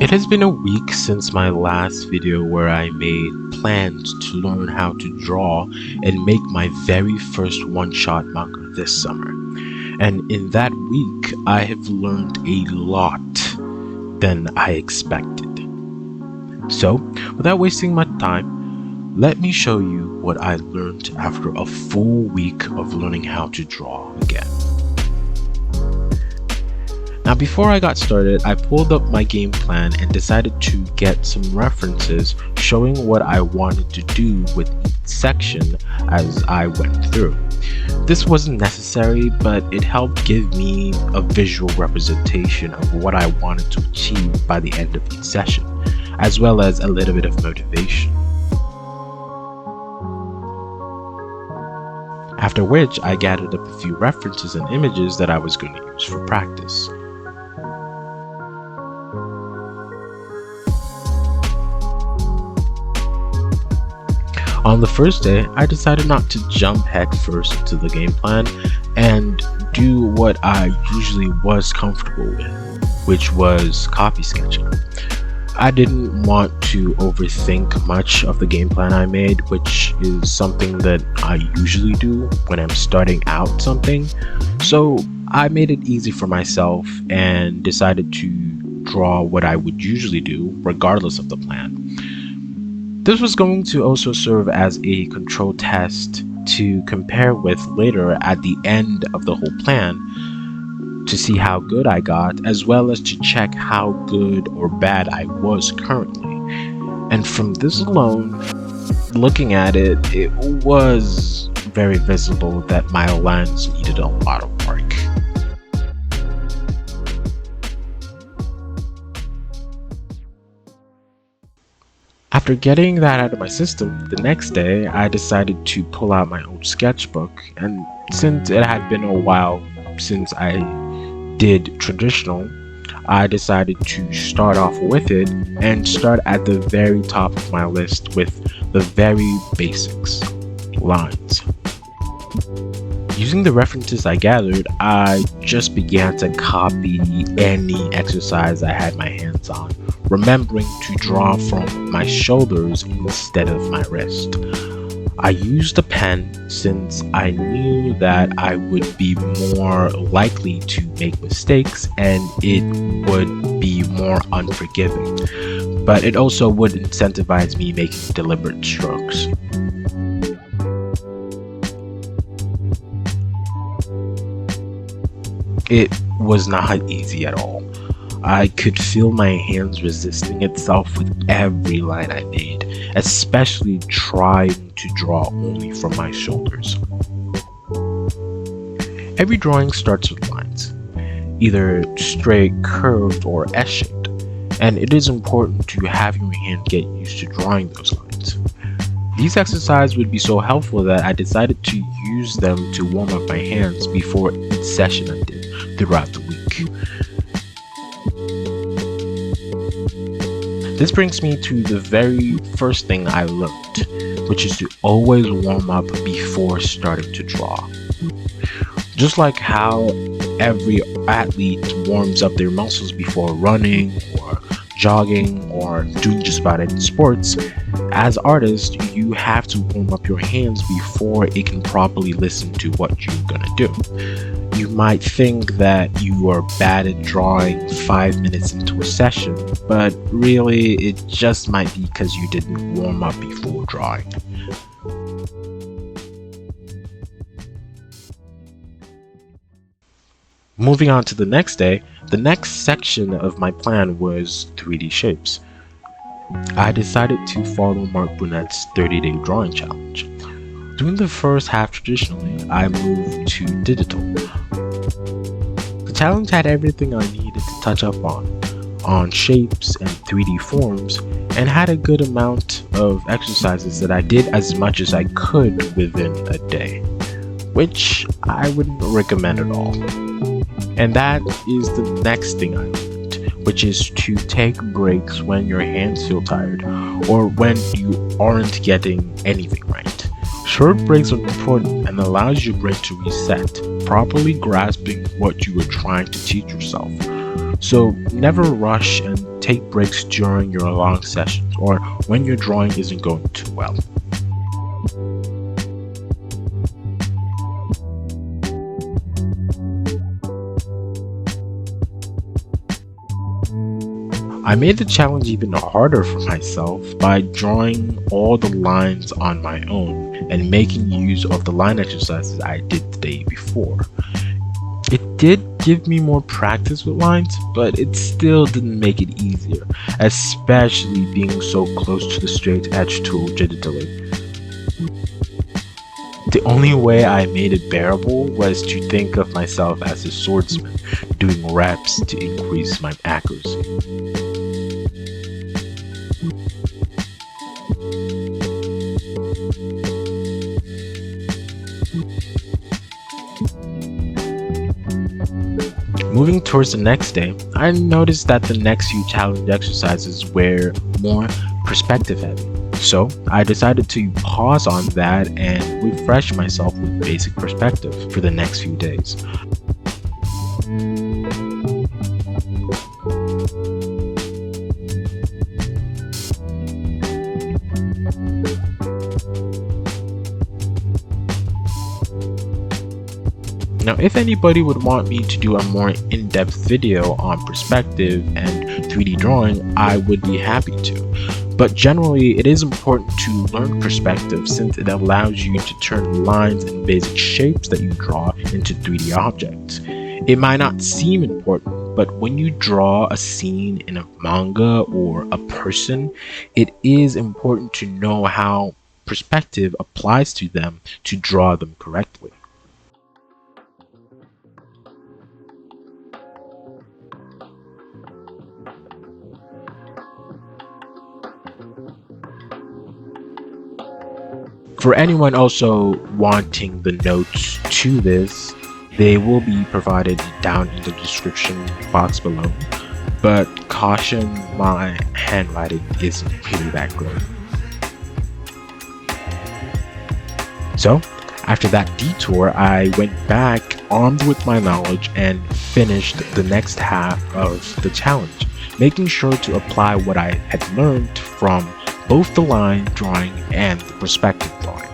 It has been a week since my last video where I made plans to learn how to draw and make my very first one-shot manga this summer. And in that week, I have learned a lot than I expected. So, without wasting much time, let me show you what I learned after a full week of learning how to draw again. Now before I got started, I pulled up my game plan and decided to get some references showing what I wanted to do with each section as I went through. This wasn't necessary, but it helped give me a visual representation of what I wanted to achieve by the end of each session, as well as a little bit of motivation. After which, I gathered up a few references and images that I was going to use for practice. On the first day, I decided not to jump headfirst into the game plan and do what I usually was comfortable with, which was copy sketching. I didn't want to overthink much of the game plan I made, which is something that I usually do when I'm starting out something. So I made it easy for myself and decided to draw what I would usually do regardless of the plan. This was going to also serve as a control test to compare with later at the end of the whole plan to see how good I got, as well as to check how good or bad I was currently. And from this alone, looking at it, it was very visible that my lines needed a lot of work. After getting that out of my system, the next day I decided to pull out my old sketchbook, and since it had been a while since I did traditional, I decided to start off with it and start at the very top of my list with the very basics, lines. Using the references I gathered, I just began to copy any exercise I had my hands on, remembering to draw from my shoulders instead of my wrist. I used a pen since I knew that I would be more likely to make mistakes and it would be more unforgiving, but it also would incentivize me making deliberate strokes. It was not easy at all. I could feel my hands resisting itself with every line I made, especially trying to draw only from my shoulders. Every drawing starts with lines, either straight, curved, or S-shaped, and it is important to have your hand get used to drawing those lines. These exercises would be so helpful that I decided to use them to warm up my hands before each session I did throughout the week. This brings me to the very first thing I learned, which is to always warm up before starting to draw. Just like how every athlete warms up their muscles before running or jogging or doing just about any sports, as artists, you have to warm up your hands before it can properly listen to what you're gonna do. You might think that you are bad at drawing 5 minutes into a session, but really it just might be because you didn't warm up before drawing. Moving on to the next day, the next section of my plan was 3D shapes. I decided to follow Mark Brunet's 30-day drawing challenge. Doing the first half traditionally, I moved to digital. The challenge had everything I needed to touch up on shapes and 3D forms, and had a good amount of exercises that I did as much as I could within a day, which I wouldn't recommend at all. And that is the next thing I learned, which is to take breaks when your hands feel tired or when you aren't getting anything right. Short breaks are important and allows your brain to reset, properly grasping what you were trying to teach yourself. So never rush and take breaks during your long sessions or when your drawing isn't going too well. I made the challenge even harder for myself by drawing all the lines on my own and making use of the line exercises I did the day before. It did give me more practice with lines, but it still didn't make it easier, especially being so close to the straight edge tool digitally. The only way I made it bearable was to think of myself as a swordsman, doing reps to increase my accuracy. Moving towards the next day, I noticed that the next few challenge exercises were more perspective heavy. So I decided to pause on that and refresh myself with basic perspective for the next few days. Now, if anybody would want me to do a more in-depth video on perspective and 3D drawing, I would be happy to. But generally, it is important to learn perspective since it allows you to turn lines and basic shapes that you draw into 3D objects. It might not seem important, but when you draw a scene in a manga or a person, it is important to know how perspective applies to them to draw them correctly. For anyone also wanting the notes to this, they will be provided down in the description box below. But caution, my handwriting isn't really that great. So, after that detour, I went back armed with my knowledge and finished the next half of the challenge, making sure to apply what I had learned from both the line drawing and the perspective drawing.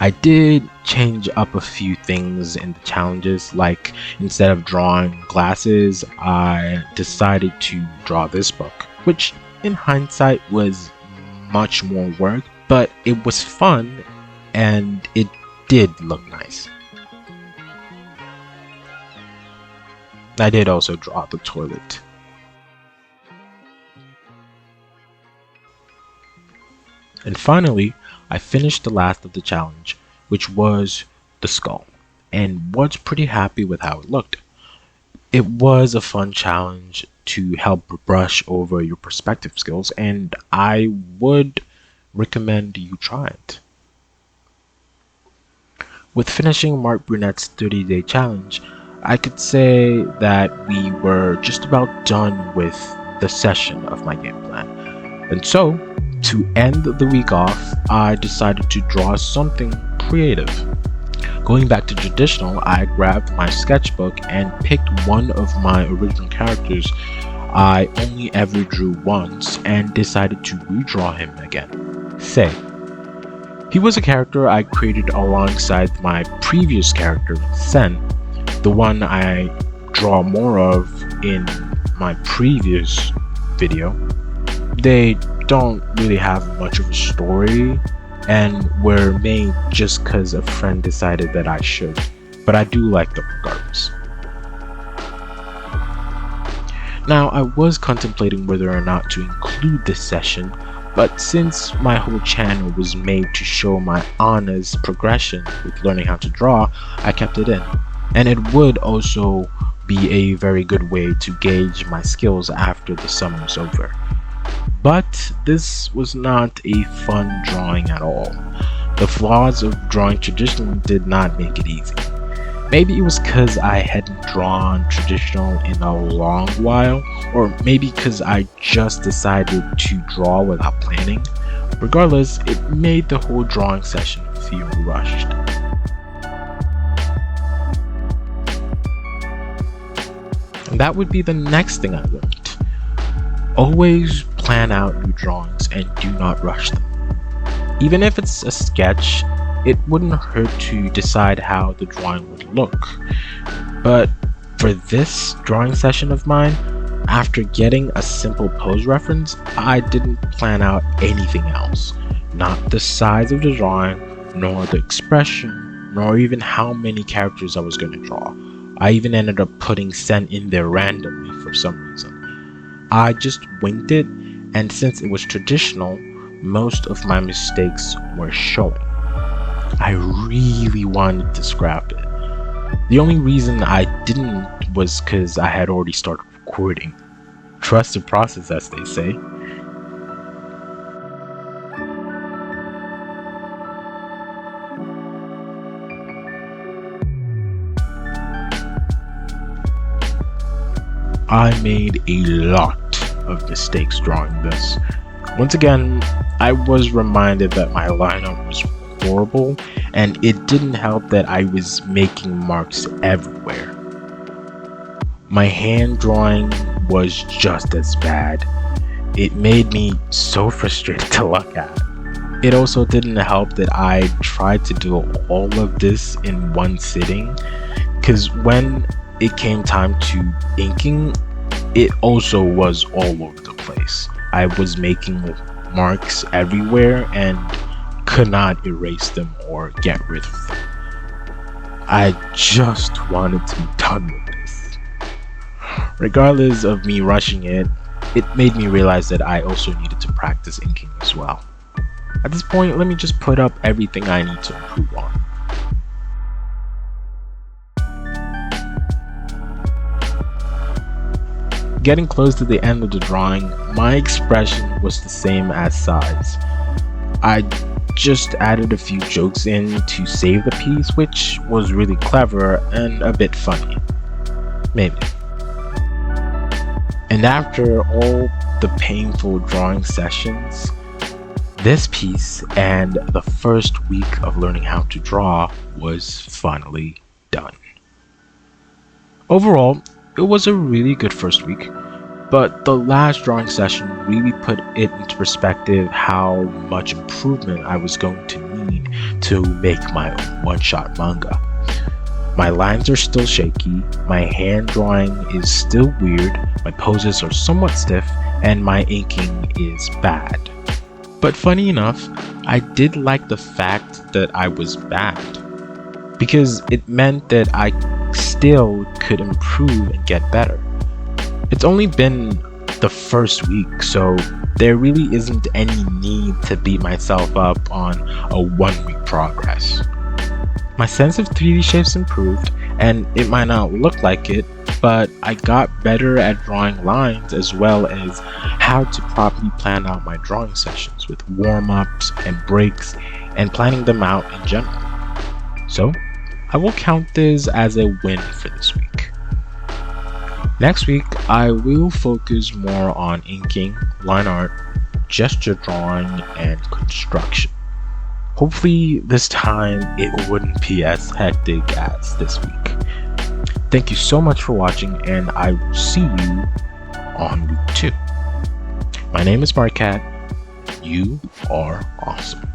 I did change up a few things in the challenges, like instead of drawing glasses, I decided to draw this book, which in hindsight was much more work, but it was fun and it did look nice. I did also draw the toilet. And finally, I finished the last of the challenge, which was the skull, and was pretty happy with how it looked. It was a fun challenge to help brush over your perspective skills, and I would recommend you try it. With finishing Mark Brunette's 30-day challenge, I could say that we were just about done with the session of my game plan. And so, to end the week off, I decided to draw something creative. Going back to traditional, I grabbed my sketchbook and picked one of my original characters I only ever drew once and decided to redraw him again. Say. He was a character I created alongside my previous character, Sen, the one I draw more of in my previous video. They don't really have much of a story and were made just cause a friend decided that I should, but I do like them regardless. Now, I was contemplating whether or not to include this session, but since my whole channel was made to show my honest progression with learning how to draw, I kept it in. And it would also be a very good way to gauge my skills after the summer's over. But this was not a fun drawing at all. The flaws of drawing traditional did not make it easy. Maybe it was cause I hadn't drawn traditional in a long while, or maybe cause I just decided to draw without planning. Regardless, it made the whole drawing session feel rushed. And that would be the next thing I learned. Always plan out your drawings and do not rush them. Even if it's a sketch, it wouldn't hurt to decide how the drawing would look. But for this drawing session of mine, after getting a simple pose reference, I didn't plan out anything else. Not the size of the drawing, nor the expression, nor even how many characters I was going to draw. I even ended up putting Sen in there randomly for some reason. I just winged it, and since it was traditional, most of my mistakes were showing. I really wanted to scrap it. The only reason I didn't was because I had already started recording. Trust the process, as they say. I made a lot of mistakes drawing this. Once again, I was reminded that my lineup was horrible, and it didn't help that I was making marks everywhere. My hand drawing was just as bad. It made me so frustrated to look at. It also didn't help that I tried to do all of this in one sitting, because when it came time to inking, it also was all over the place. I was making marks everywhere and could not erase them or get rid of them. I just wanted to be done with this. Regardless of me rushing it, it made me realize that I also needed to practice inking as well. At this point, let me just put up everything I need to improve on. Getting close to the end of the drawing, my expression was the same as size. I just added a few jokes in to save the piece, which was really clever and a bit funny. Maybe. And after all the painful drawing sessions, this piece and the first week of learning how to draw was finally done. Overall, it was a really good first week, but the last drawing session really put it into perspective how much improvement I was going to need to make my own one-shot manga. My lines are still shaky, my hand drawing is still weird, my poses are somewhat stiff, and my inking is bad. But funny enough, I did like the fact that I was bad, because it meant that I still could improve and get better. It's only been the first week, so there really isn't any need to beat myself up on a 1 week progress. My sense of 3D shapes improved, and it might not look like it, but I got better at drawing lines as well as how to properly plan out my drawing sessions with warm-ups and breaks and planning them out in general. So, I will count this as a win for this week. Next week, I will focus more on inking, line art, gesture drawing, and construction. Hopefully this time it wouldn't be as hectic as this week. Thank you so much for watching, and I will see you on week 2. My name is Markat. You are awesome.